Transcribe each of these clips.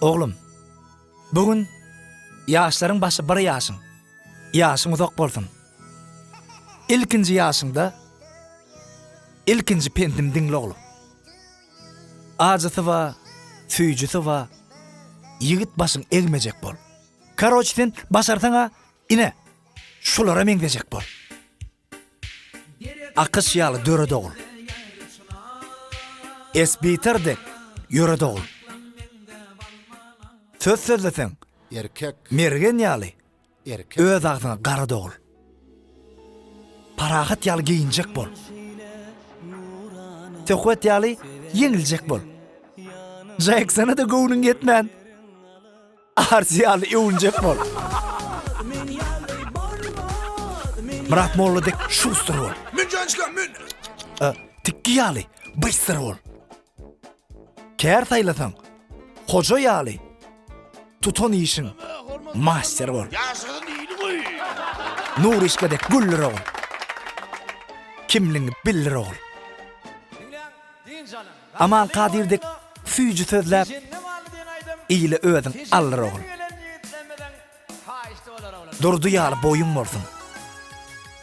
Oglum, bugün ýaşlaryň başy bir ýaşyň. Ýaşyň uzak bolsun. İlkinji ýaşyňda ilkinji pendim diňle oglum. Ajysy wa, süýjüsi wa, ýigit başyň egmejek bol. Karoçten başartaňa ine şulara meňdejek bol. Akys ýaly döre dogul. Esbiterdek ýöre dogul. Söz sözleseň Erkek, mergen ýaly erkek. öz agzyna gara dogul. Parahat ýaly giyinjek bol. Töhwet ýaly ýeňiljek bol. Jacksana da gownuň yetmän. Arsi ýaly ýuwunjek bol. Murat Molludek şuster bol. Mün jançka mün. Tikki ýaly bysdyr bol. Kär saýlasaň hoja ýaly tuton işin master bol. Yaşıgın iyili koy. Nur işkedek güller ol. Kimliňi bildir ol. Amal Kadirdek süýjü sözläp iyili özüň alır ol. Durdu ýaly boyun bolsun.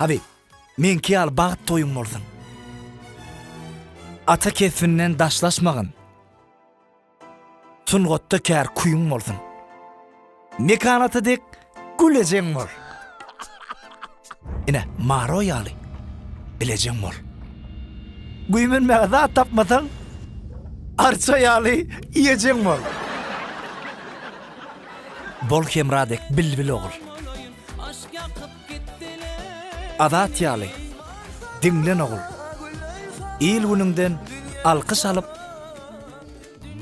Abi, menki ýaly bagyt toyun bolsun. Ata kefinden daşlaşmagyn. Sungatda kär kuýun bolsun. Mekanatydek gülejeň bol. Ine maro ýaly bilejeň bol. Güýmen mäze tapmasaň arça ýaly iýejeň bol. Bol hemradek bilbil ogul. Adat ýaly diňlen ogul. İl gününden alkış alıp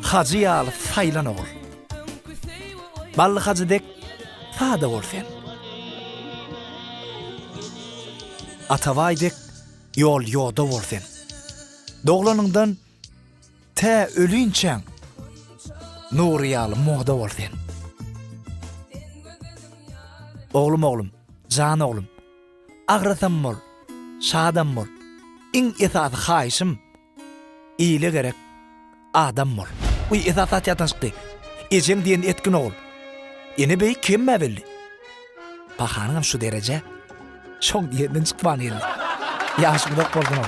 hacı ýaly saýlan ogul. Bally hacydek sada bolsen. Atawaýdek ýol ýoda bolsen. Doglanyňdan tä ölünçäň nur ýaly moda bolsen. Oglum, jan oglum. Agrasam bol, şadam bol. İň esasy haýşym iyile gerek adam bol. Uy esasat ýatan çykdy. Ejem diýen etkin ogul. Ene bey kemme belli. Bahanyňam şu derece şoň diýenden çykman ýaşymda boldum.